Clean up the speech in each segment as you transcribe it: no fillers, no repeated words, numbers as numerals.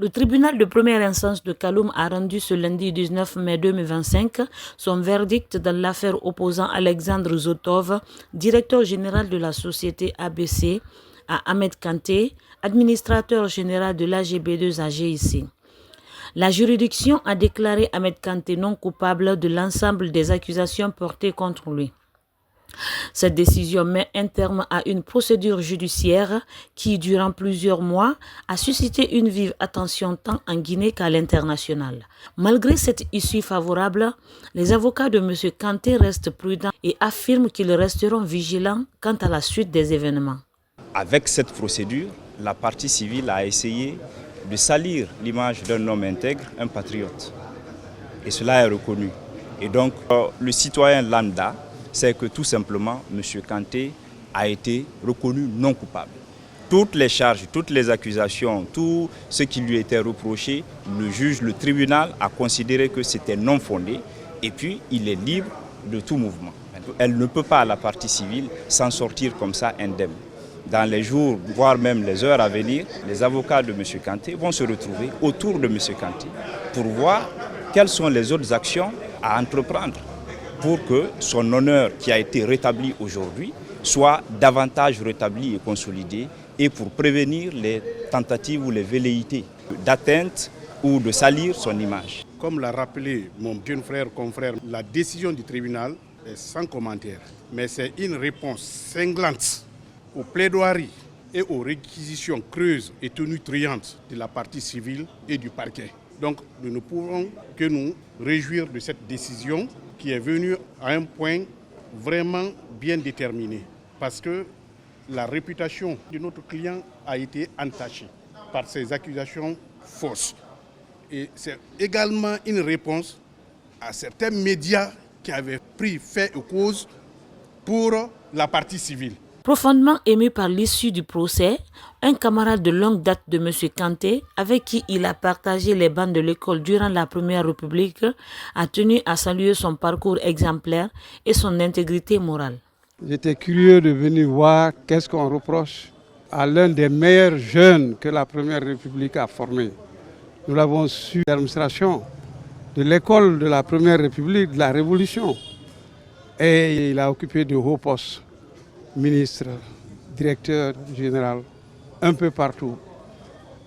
Le tribunal de première instance de Kaloum a rendu ce lundi 19 mai 2025 son verdict dans l'affaire opposant Alexandre Zotov, directeur général de la société ABC, à Ahmed Kanté, administrateur général de l'AGB2 à GIC. La juridiction a déclaré Ahmed Kanté non coupable de l'ensemble des accusations portées contre lui. Cette décision met un terme à une procédure judiciaire qui, durant plusieurs mois, a suscité une vive attention tant en Guinée qu'à l'international. Malgré cette issue favorable, les avocats de M. Kanté restent prudents et affirment qu'ils resteront vigilants quant à la suite des événements. Avec cette procédure, la partie civile a essayé de salir l'image d'un homme intègre, un patriote. Et cela est reconnu. Et donc, le citoyen lambda, c'est que tout simplement, M. Kanté a été reconnu non coupable. Toutes les charges, toutes les accusations, tout ce qui lui était reproché, le juge, le tribunal a considéré que c'était non fondé et puis il est libre de tout mouvement. Elle ne peut pas, la partie civile, s'en sortir comme ça indemne. Dans les jours, voire même les heures à venir, les avocats de M. Kanté vont se retrouver autour de M. Kanté pour voir quelles sont les autres actions à entreprendre pour que son honneur qui a été rétabli aujourd'hui soit davantage rétabli et consolidé et pour prévenir les tentatives ou les velléités d'atteinte ou de salir son image. Comme l'a rappelé mon jeune frère, confrère, la décision du tribunal est sans commentaire, mais c'est une réponse cinglante aux plaidoiries et aux réquisitions creuses et tonitruantes de la partie civile et du parquet. Donc nous ne pouvons que nous réjouir de cette décision qui est venue à un point vraiment bien déterminé parce que la réputation de notre client a été entachée par ces accusations fausses. Et c'est également une réponse à certains médias qui avaient pris fait et cause pour la partie civile. Profondément ému par l'issue du procès, un camarade de longue date de M. Kanté, avec qui il a partagé les bancs de l'école durant la Première République, a tenu à saluer son parcours exemplaire et son intégrité morale. J'étais curieux de venir voir qu'est-ce qu'on reproche à l'un des meilleurs jeunes que la Première République a formé. Nous l'avons su à l'administration de l'école de la Première République, de la Révolution. Et il a occupé de hauts postes. Ministre, directeur général, un peu partout.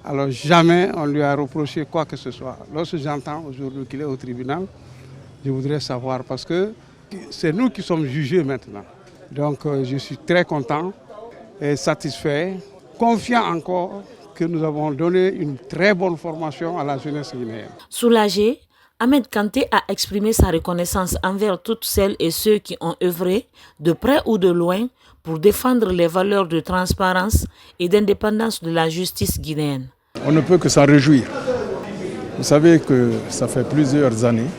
Alors jamais on lui a reproché quoi que ce soit. Lorsque j'entends aujourd'hui qu'il est au tribunal, je voudrais savoir parce que c'est nous qui sommes jugés maintenant. Donc je suis très content et satisfait, confiant encore que nous avons donné une très bonne formation à la jeunesse guinéenne. Soulagé, Ahmed Kanté a exprimé sa reconnaissance envers toutes celles et ceux qui ont œuvré, de près ou de loin, pour défendre les valeurs de transparence et d'indépendance de la justice guinéenne. On ne peut que s'en réjouir. Vous savez que ça fait plusieurs années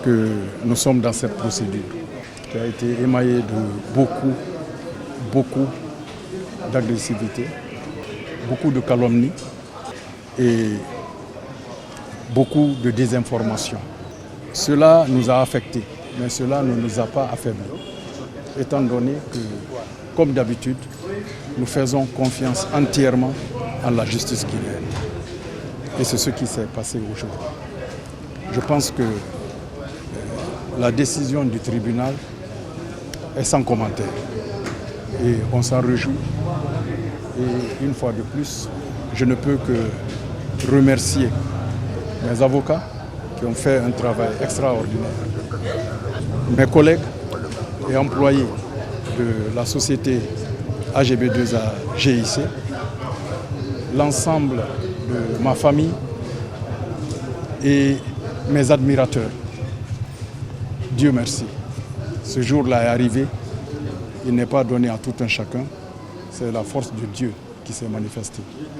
que nous sommes dans cette procédure qui a été émaillée de beaucoup d'agressivité, beaucoup de calomnies et beaucoup de désinformation. Cela nous a affectés, mais cela ne nous a pas affaiblis, étant donné que, comme d'habitude, nous faisons confiance entièrement en la justice guinéenne. Et c'est ce qui s'est passé aujourd'hui. Je pense que la décision du tribunal est sans commentaire. Et on s'en réjouit. Et une fois de plus, je ne peux que remercier mes avocats qui ont fait un travail extraordinaire, mes collègues et employés de la société AGB2 à GIC, l'ensemble de ma famille et mes admirateurs. Dieu merci. Ce jour-là est arrivé. Il n'est pas donné à tout un chacun. C'est la force de Dieu qui s'est manifestée.